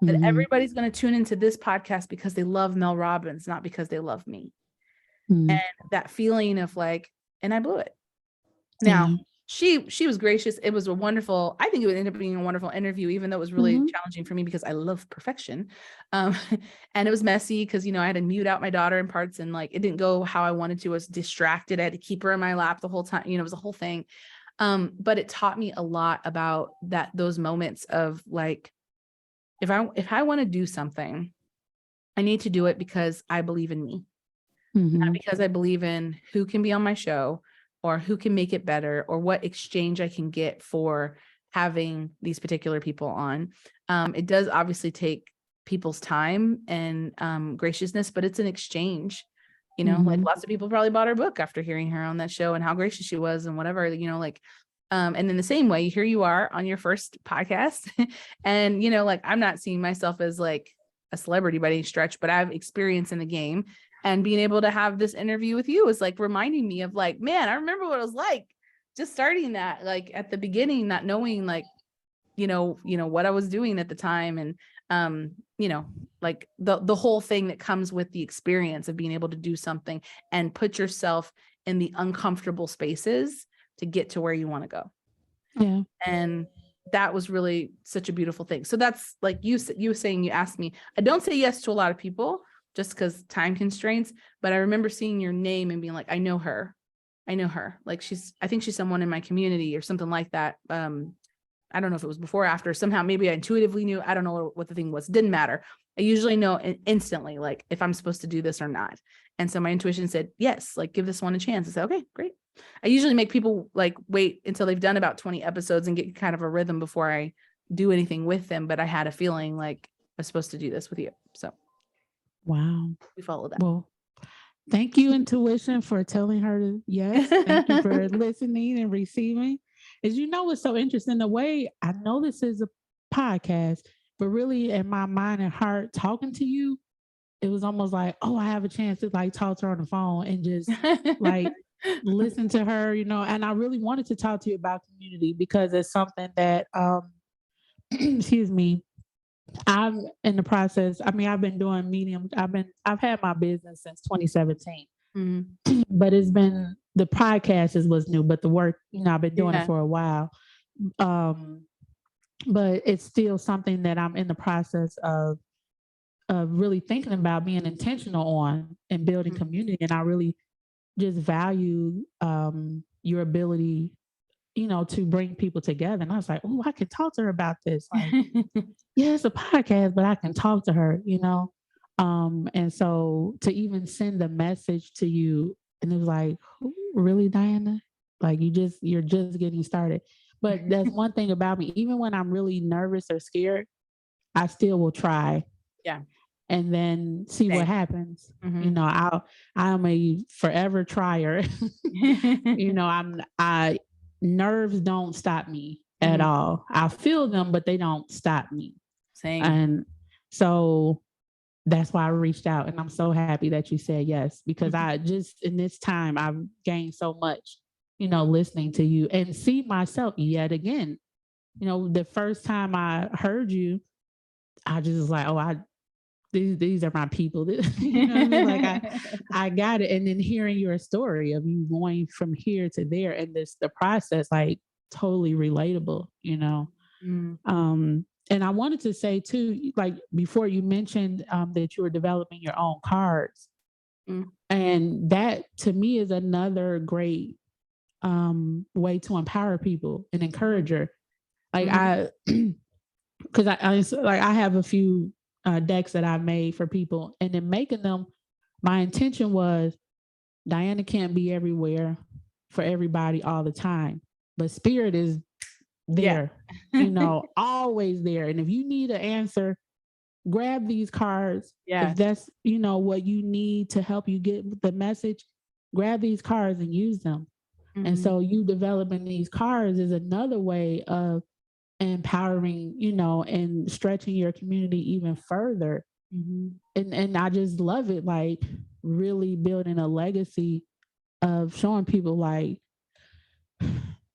That everybody's going to tune into this podcast because they love Mel Robbins, not because they love me. And that feeling of like, and I blew it. Now, she was gracious. It was I think it would end up being a wonderful interview, even though it was really challenging for me because I love perfection. And it was messy because, I had to mute out my daughter in parts and like, it didn't go how I wanted to. I was distracted. I had to keep her in my lap the whole time. It was a whole thing. But it taught me a lot about those moments of like, if I want to do something, I need to do it because I believe in me. Not because I believe in who can be on my show or who can make it better or what exchange I can get for having these particular people on. It does obviously take people's time and graciousness, but it's an exchange, like lots of people probably bought her book after hearing her on that show and how gracious she was and whatever, and in the same way, here you are on your first podcast and, like, I'm not seeing myself as like a celebrity by any stretch, but I have experience in the game. And being able to have this interview with you is like reminding me of like, man, I remember what it was like just starting that, like at the beginning, not knowing like, what I was doing at the time. And, like the whole thing that comes with the experience of being able to do something and put yourself in the uncomfortable spaces to get to where you want to go. Yeah. And that was really such a beautiful thing. So that's like you were saying, you asked me, I don't say yes to a lot of people just because time constraints, but I remember seeing your name and being like, I know her. Like I think she's someone in my community or something like that. I don't know if it was before or after, somehow maybe I intuitively knew. I don't know what the thing was. Didn't matter. I usually know instantly, like if I'm supposed to do this or not. And so my intuition said, yes, like give this one a chance. I said, okay, great. I usually make people like wait until they've done about 20 episodes and get kind of a rhythm before I do anything with them. But I had a feeling like I was supposed to do this with you. So wow. we followed that. Well, thank you, intuition, for telling her yes. Thank you for listening and receiving. As you know, it's so interesting the way I know this is a podcast, but really in my mind and heart, talking to you, it was almost like, oh, I have a chance to like talk to her on the phone and just like listen to her, and I really wanted to talk to you about community because it's something that excuse me, I'm in the process. I mean, I've been doing medium. I've had my business since 2017, but it's been the podcast was new, but the work, I've been doing it for a while. But it's still something that I'm in the process of really thinking about being intentional on and building community. And I really just value your ability, to bring people together. And I was like, oh, I can talk to her about this. Like, yeah, it's a podcast, but I can talk to her, and so to even send a message to you, and it was like, really, Diana? Like you're just getting started. But that's one thing about me. Even when I'm really nervous or scared, I still will try. Yeah. And then see what happens. I'm a forever trier. Nerves don't stop me at all. I feel them, but they don't stop me. Same. And so that's why I reached out, and I'm so happy that you said yes, because I just in this time I've gained so much, listening to you and see myself yet again. The first time I heard you, I just was like, oh, these are my people. You know what I mean? Like I got it. And then hearing your story of you going from here to there and the process, like totally relatable, And I wanted to say too, like before you mentioned that you were developing your own cards. And that to me is another great way to empower people and encourage her. Like because I have a few decks that I've made for people, and in making them, my intention was Diana can't be everywhere for everybody all the time, but spirit is there, always there. And if you need an answer, grab these cards. If that's, what you need to help you get the message, grab these cards and use them. And so you developing these cards is another way of empowering, and stretching your community even further. And I just love it, like really building a legacy of showing people like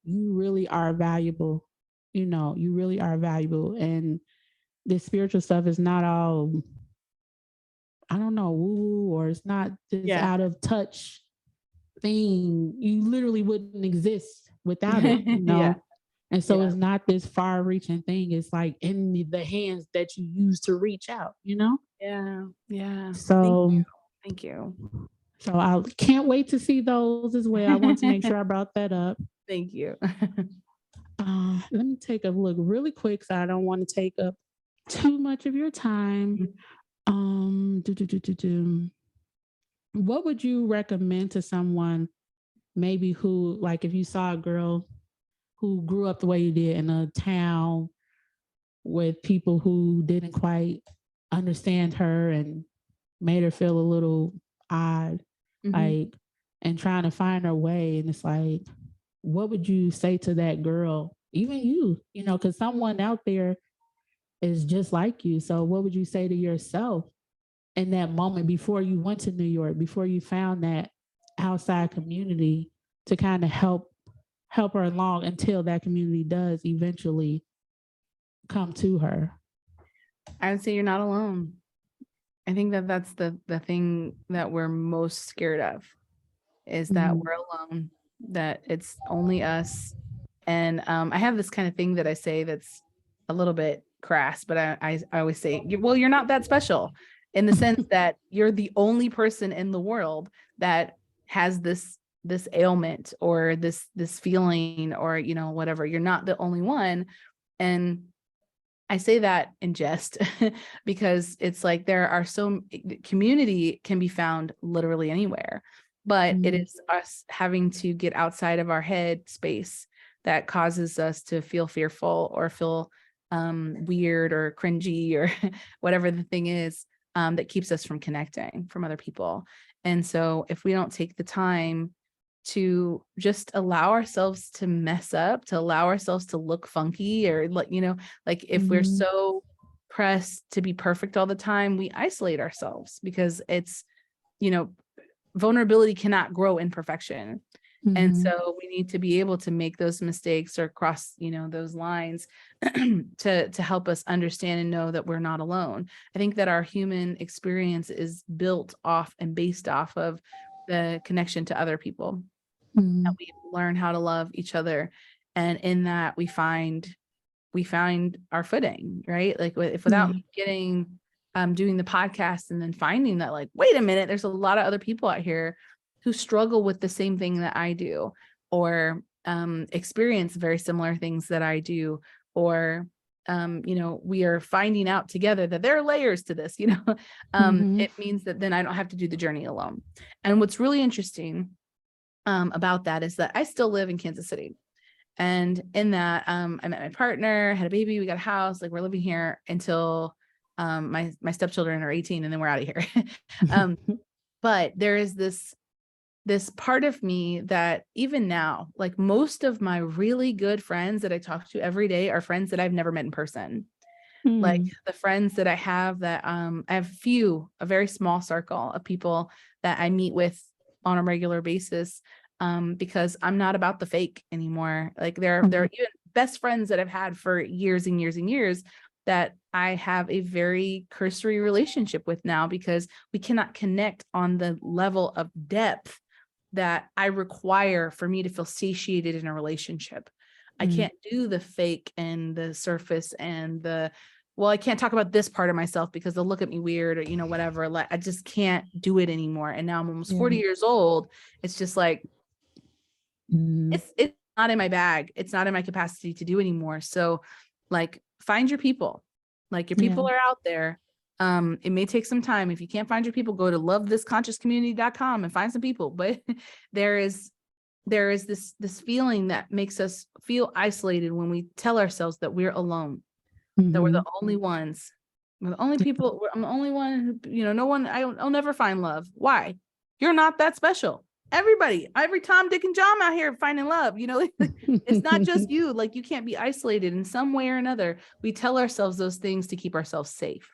you really are valuable. You really are valuable. And this spiritual stuff is not all, I don't know, woo, or it's not this out of touch thing. You literally wouldn't exist without it, And so it's not this far reaching thing. It's like in the hands that you use to reach out, Yeah. Yeah. So thank you. So I can't wait to see those as well. I want to make sure I brought that up. Thank you. Let me take a look really quick, so I don't want to take up too much of your time. What would you recommend to someone maybe who, like if you saw a girl who grew up the way you did in a town with people who didn't quite understand her and made her feel a little odd, like, and trying to find her way. And it's like, what would you say to that girl? Even you, because someone out there is just like you. So what would you say to yourself in that moment before you went to New York, before you found that outside community to kind of help her along until that community does eventually come to her? I would say you're not alone. I think that that's the thing that we're most scared of, is that we're alone, that it's only us, And I have this kind of thing that I say that's a little bit crass, but I always say, well, you're not that special, in the sense that you're the only person in the world that has this ailment or this feeling, or, you know, whatever. You're not the only one. And I say that in jest because it's like there are community can be found literally anywhere, but it is us having to get outside of our head space that causes us to feel fearful or feel weird or cringy or whatever the thing is, that keeps us from connecting from other people. And so if we don't take the time to just allow ourselves to mess up, to allow ourselves to look funky, or like, you know, like if we're so pressed to be perfect all the time, we isolate ourselves, because it's, you know, vulnerability cannot grow in perfection. And so we need to be able to make those mistakes or cross, you know, those lines to help us understand and know that we're not alone. I think that our human experience is built off and based off of the connection to other people. That we learn how to love each other. And in that we find our footing, right? Like if without me getting doing the podcast and then finding that, like, wait a minute, there's a lot of other people out here who struggle with the same thing that I do, or experience very similar things that I do, or you know, we are finding out together that there are layers to this, you know. It means that then I don't have to do the journey alone. And what's really interesting about that is that I still live in Kansas City. And in that, I met my partner, had a baby, we got a house, like we're living here until my stepchildren are 18, and then we're out of here. But there is this part of me that even now, like most of my really good friends that I talk to every day are friends that I've never met in person. Like the friends that I have I have a very small circle of people that I meet with on a regular basis, because I'm not about the fake anymore. Like there are even best friends that I've had for years and years and years that I have a very cursory relationship with now, because we cannot connect on the level of depth that I require for me to feel satiated in a relationship. I can't do the fake and the surface and well, I can't talk about this part of myself because they'll look at me weird, or, you know, whatever. Like, I just can't do it anymore. And now I'm almost 40 years old. It's just like, it's not in my bag. It's not in my capacity to do anymore. So like, find your people, like your people are out there. It may take some time. If you can't find your people, go to lovethisconsciously.com and find some people. But there is this feeling that makes us feel isolated when we tell ourselves that we're alone, that we're the only ones. We're the only people. I'm the only one who, you know, no one, I'll never find love. Why? You're not that special. Everybody, every Tom, Dick, and John out here finding love, you know. It's not just you. Like, you can't be isolated in some way or another. We tell ourselves those things to keep ourselves safe.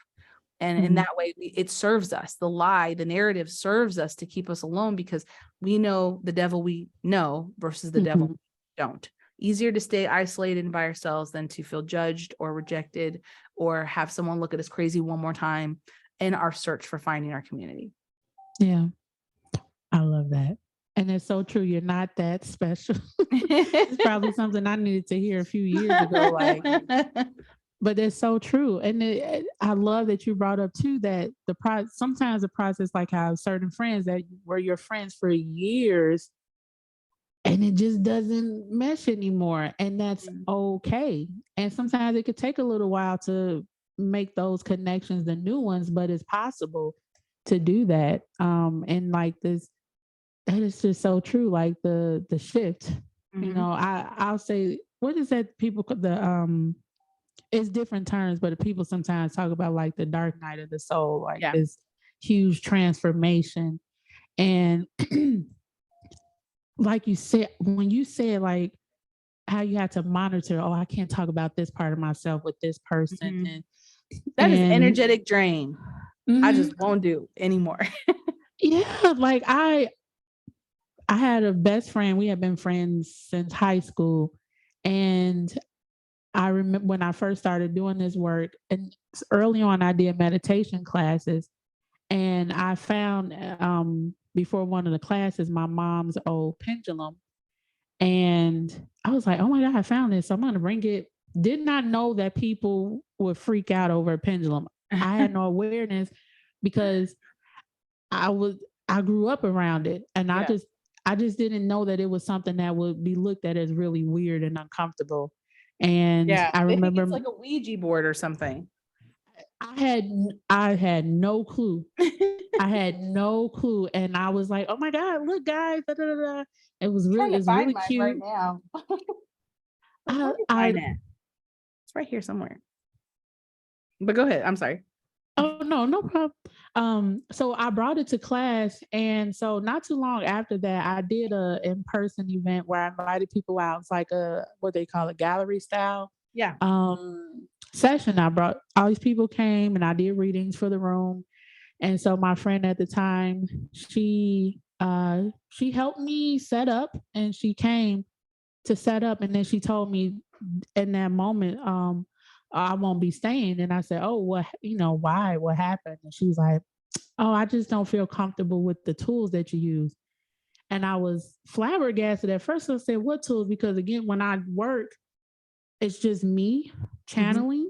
And in that way, it serves us. The lie, the narrative serves us to keep us alone, because we know the devil we know versus the devil we don't. Easier to stay isolated and by ourselves than to feel judged or rejected, or have someone look at us crazy one more time in our search for finding our community. Yeah. I love that. And it's so true. You're not that special. It's probably something I needed to hear a few years ago. Like, but it's so true. And I love that you brought up too, that sometimes the process, like how certain friends that were your friends for years, and it just doesn't mesh anymore. And that's okay. And sometimes it could take a little while to make those connections, the new ones, but it's possible to do that. And like this, that is just so true. Like the shift, you know, I'll say, what is that people, it's different terms, but people sometimes talk about like the dark night of the soul, like this huge transformation. And like you said, when you said like how you had to monitor, oh, I can't talk about this part of myself with this person. And that is energetic drain. I just won't do anymore. Yeah. Like I had a best friend. We had been friends since high school. And I remember when I first started doing this work, and early on, I did meditation classes. And I found before one of the classes, my mom's old pendulum. And I was like, oh my God, I found this. So I'm going to bring it. Did not know that people would freak out over a pendulum. I had no awareness because I was I grew up around it, and Yeah. I just didn't know that it was something that would be looked at as really weird and uncomfortable. And Yeah. I They think remember it's like a Ouija board or something. I had no clue. I had no clue, and I was like, "Oh my God, look, guys!" Da, da, da, da. Trying to It's find really mine right cute. now. Like, where is I mine at? It's right here somewhere. But go ahead. I'm sorry. Oh no, no problem. So I brought it to class, and so not too long after that, I did a in-person event where I invited people out. It's like a what they call a gallery style Yeah. session. I brought all these people came, and I did readings for the room. And so my friend at the time, she helped me set up, and she came to set up, and then she told me in that moment, I won't be staying. And I said, oh, what, why? What happened? And she was like, oh, I just don't feel comfortable with the tools that you use. And I was flabbergasted at first. I said, what tools? Because again, when I work, it's just me Mhm. channeling.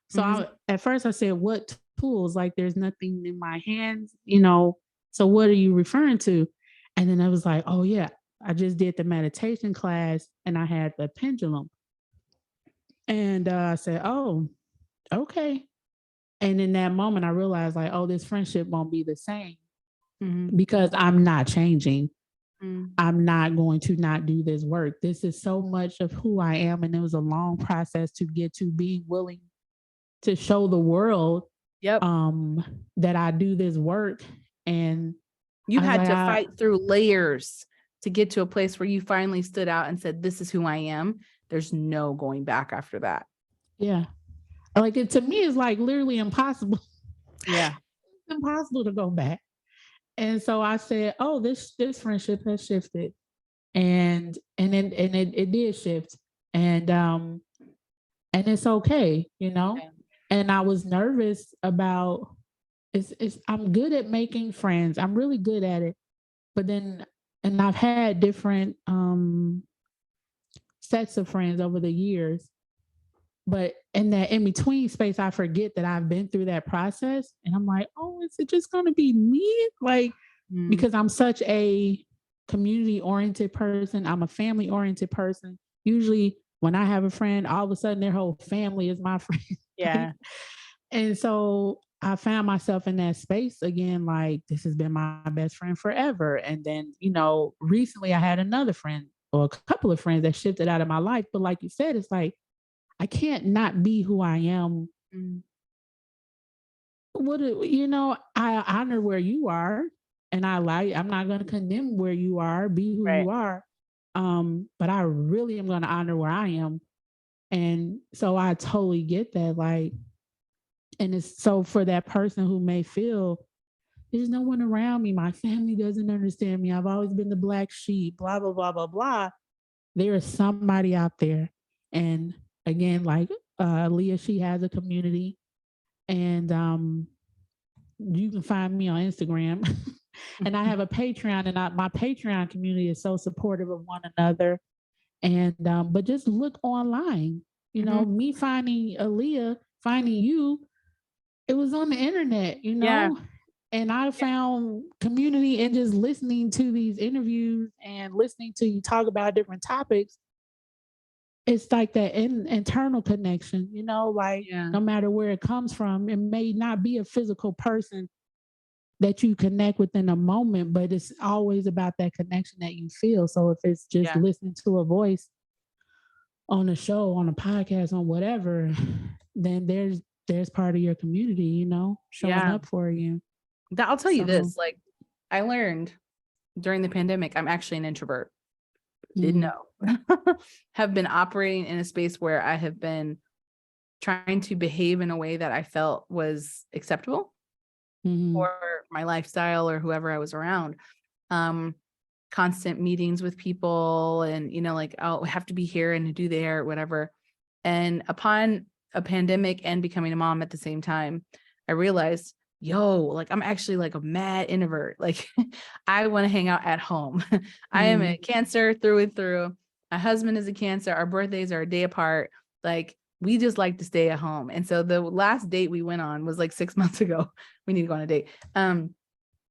So Mhm. at first I said, what tools? Like there's nothing in my hands, So what are you referring to? And then I was like, oh yeah, I just did the meditation class and I had the pendulum. And I said, oh, okay. And in that moment, I realized like, oh, this friendship won't be the same Mhm. because I'm not changing. Mm. I'm not going to not do this work. This is so much of who I am. And it was a long process to get to being willing to show the world Yep. that I do this work. And You I was had like, to fight through layers to get to a place where you finally stood out and said, this is who I am. There's no going back after that. yeah. Like it to me is like literally impossible. Yeah. It's impossible to go back. And so I said, oh, this friendship has shifted. And it did shift. And it's okay. Yeah. And I was nervous about it's I'm good at making friends. I'm really good at it. But then and I've had different sets of friends over the years. But in that in between space, I forget that I've been through that process. And I'm like, oh, is it just gonna be me? Like, Mm. because I'm such a community oriented person, I'm a family oriented person. Usually when I have a friend, all of a sudden their whole family is my friend. Yeah. Like, and so I found myself in that space again, like this has been my best friend forever. And then, recently I had another friend or a couple of friends that shifted out of my life. But like you said, it's like I can't not be who I am. Mm. I honor where you are, and I'm not going to condemn where you are. Be who Right. you are. But I really am going to honor where I am, and so I totally get that. Like, and it's so for that person who may feel there's no one around me, my family doesn't understand me. I've always been the black sheep. Blah blah blah blah blah. There is somebody out there, and again, like Leah, she has a community, and you can find me on Instagram. And I have a Patreon, and my Patreon community is so supportive of one another. And but just look online. Mhm. Me finding Aaliyah, finding you, it was on the internet. Yeah. And I Yeah. found community and just listening to these interviews and listening to you talk about different topics. It's like that internal connection, like Yeah. no matter where it comes from, it may not be a physical person that you connect with in a moment, but it's always about that connection that you feel. So if it's just Yeah. listening to a voice on a show, on a podcast, on whatever, then there's part of your community, showing Yeah. up for you. I'll tell you So this, like I learned during the pandemic, I'm actually an introvert. Didn't mm, know. Have been operating in a space where I have been trying to behave in a way that I felt was acceptable mm, for my lifestyle or whoever I was around. Constant meetings with people and, like, oh, we have to be here and do there, whatever. And upon a pandemic and becoming a mom at the same time, I realized, like I'm actually like a mad introvert. Like I want to hang out at home. I am a mm, Cancer through and through. My husband is a Cancer. Our birthdays are a day apart. Like, we just like to stay at home. And so the last date we went on was like 6 months ago. We need to go on a date.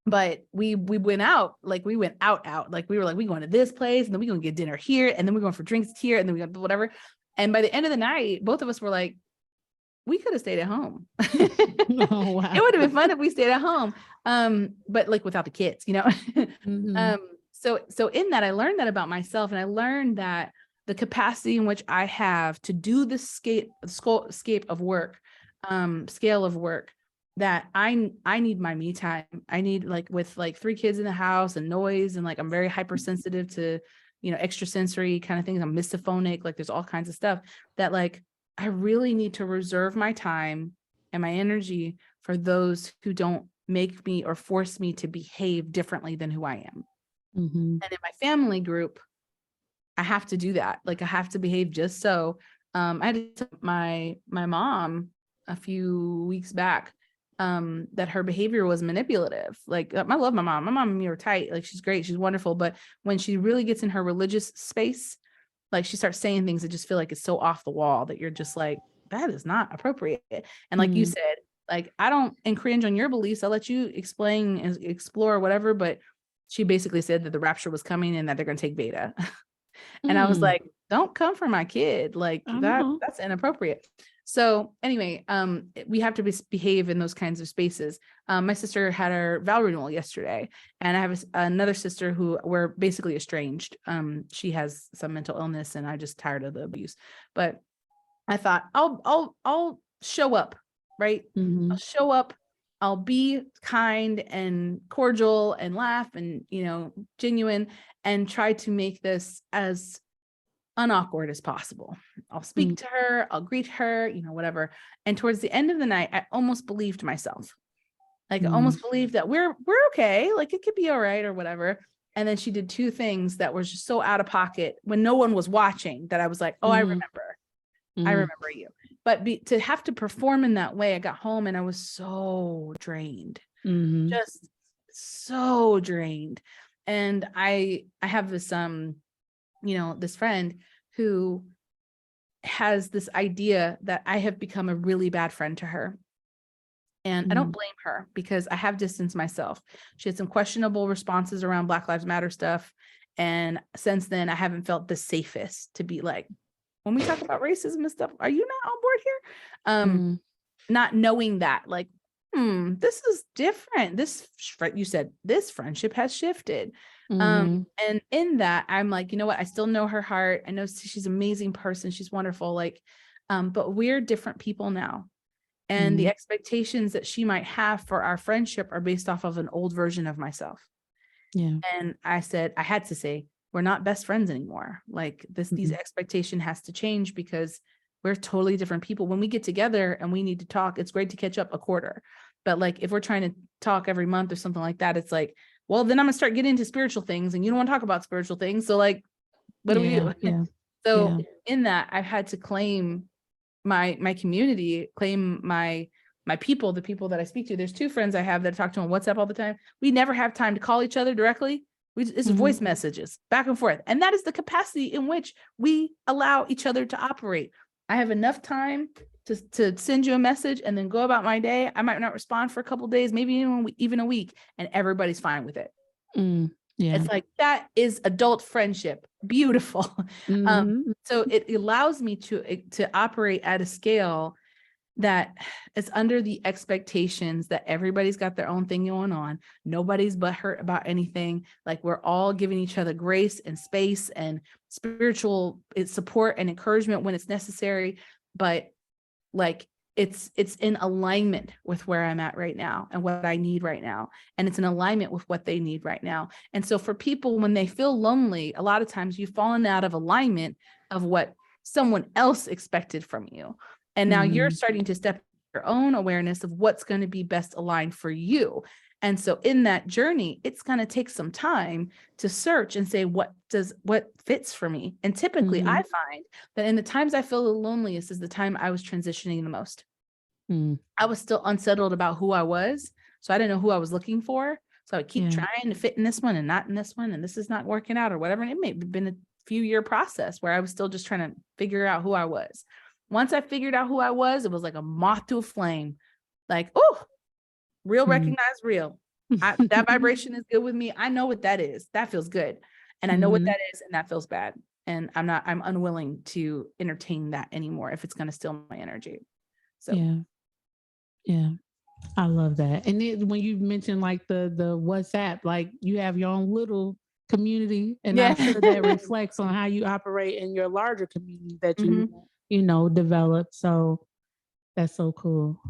But we went out, like we went out. Like we were like, we going to this place, and then we're gonna get dinner here, and then we're going for drinks here, and then we got whatever. And by the end of the night, both of us were like, we could have stayed at home. Oh, wow. It would have been fun if we stayed at home. But like without the kids, you know. Mm-hmm. So in that, I learned that about myself, and I learned that the capacity in which I have to do the scale of work, that I need my me time. I need, like, with like 3 kids in the house and noise, and like I'm very hypersensitive to, you know, extrasensory kind of things. I'm misophonic. Like, there's all kinds of stuff that, like, I really need to reserve my time and my energy for those who don't make me or force me to behave differently than who I am. Mm-hmm. And in my family group, I have to do that. Like, I have to behave just so. I had to tell my mom a few weeks back that her behavior was manipulative. Like, I love my mom. My mom and me are tight. Like, she's great. She's wonderful. But when she really gets in her religious space, like, she starts saying things that just feel like it's so off the wall that you're just like, that is not appropriate. And like you said, like, I don't cringe on your beliefs. I'll let you explain and explore whatever. But she basically said that the rapture was coming and that they're going to take beta. And I was like, don't come for my kid. Like, that's inappropriate. So anyway, we have to behave in those kinds of spaces. My sister had her vow renewal yesterday, and I have another sister who we're basically estranged. She has some mental illness, and I'm just tired of the abuse. But I thought I'll show up, right? Mm-hmm. I'll show up. I'll be kind and cordial and laugh and, you know, genuine, and try to make this as unawkward as possible. I'll speak to her, I'll greet her, you know, whatever. And towards the end of the night, I almost believed myself. Like, I almost believed that we're okay, like it could be all right or whatever. And then she did 2 things that were just so out of pocket when no one was watching that I was like, oh, I remember you. But to have to perform in that way, I got home and I was so drained, just so drained. And I have this, you know, this friend who has this idea that I have become a really bad friend to her. And I don't blame her, because I have distanced myself. She had some questionable responses around Black Lives Matter stuff. And since then, I haven't felt the safest to be like, when we talk about racism and stuff, are you not on board here? Not knowing that, like, this is different. You said this friendship has shifted. And in that, I'm like, you know what? I still know her heart. I know she's an amazing person. She's wonderful. Like, but we're different people now. And the expectations that she might have for our friendship are based off of an old version of myself. Yeah. And I had to say, we're not best friends anymore. Like, these expectation has to change, because we're totally different people. When we get together and we need to talk, it's great to catch up a quarter. But like, if we're trying to talk every month or something like that, it's like, well, then I'm gonna start getting into spiritual things, and you don't want to talk about spiritual things. So like, what do we do? Yeah. So in that, I've had to claim my community, claim my people, the people that I speak to. There's 2 friends I have that I talk to on WhatsApp all the time. We never have time to call each other directly. It's voice messages back and forth. And that is the capacity in which we allow each other to operate. I have enough time to send you a message and then go about my day. I might not respond for a couple of days, maybe even a week, and everybody's fine with it. Yeah. It's like, that is adult friendship. Beautiful. So it allows me to operate at a scale that is under the expectations that everybody's got their own thing going on. Nobody's butthurt about anything. Like, we're all giving each other grace and space and spiritual support and encouragement when it's necessary. But like, it's in alignment with where I'm at right now and what I need right now. And it's in alignment with what they need right now. And so for people, when they feel lonely, a lot of times you've fallen out of alignment of what someone else expected from you. And now you're starting to step your own awareness of what's going to be best aligned for you. And so in that journey, it's going to take some time to search and say, what fits for me? And typically I find that in the times I feel the loneliest is the time I was transitioning the most. I was still unsettled about who I was. So I didn't know who I was looking for. So I would keep trying to fit in this one and not in this one. And this is not working out or whatever. And it may have been few year process where I was still just trying to figure out who I was. Once I figured out who I was, it was like a moth to a flame. Like, oh, real recognize real. That vibration is good with me. I know what that is. That feels good. And I know what that is, and that feels bad. And I'm unwilling to entertain that anymore if it's going to steal my energy. So yeah. I love that. And then when you mentioned like the WhatsApp, like you have your own little community, and I'm sure that reflects on how you operate in your larger community that you know develop. So that's so cool.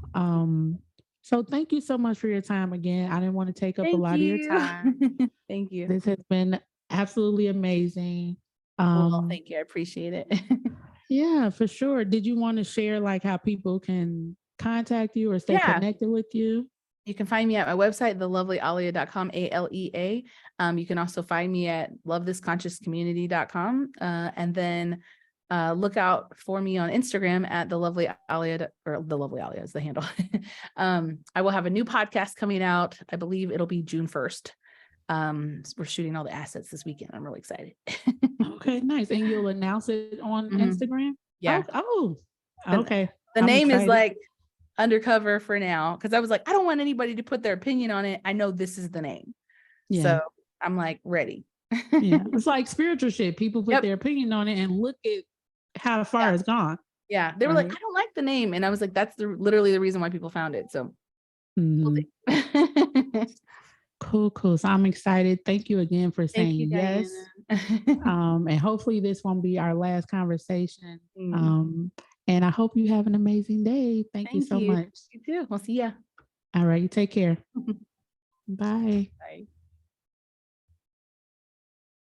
So thank you so much for your time again. I didn't want to take up a lot of your time. Thank you. This has been absolutely amazing. Well, thank you. I appreciate it. Yeah, for sure. Did you want to share like how people can contact you or stay connected with you? You can find me at my website, thelovelyaLea.com, ALEA. You can also find me at lovethisconsciouscommunity.com. And then look out for me on Instagram at thelovelyaLea, or thelovelyaLea is the handle. I will have a new podcast coming out. I believe it'll be June 1st. We're shooting all the assets this weekend. I'm really excited. Okay, nice. And you'll announce it on Instagram? Yeah. Okay. The name is like undercover for now, because I was like, I don't want anybody to put their opinion on it. I know this is the name. So I'm like ready. It's like spiritual shit. People put their opinion on it and look at how far it's gone. Yeah. They were like, I don't like the name. And I was like, that's literally the reason why people found it. So Cool. So I'm excited. Thank you again for saying yes. And hopefully this won't be our last conversation. And I hope you have an amazing day. Thank you so much. You too. We'll see ya. All right. You take care. Bye. Bye.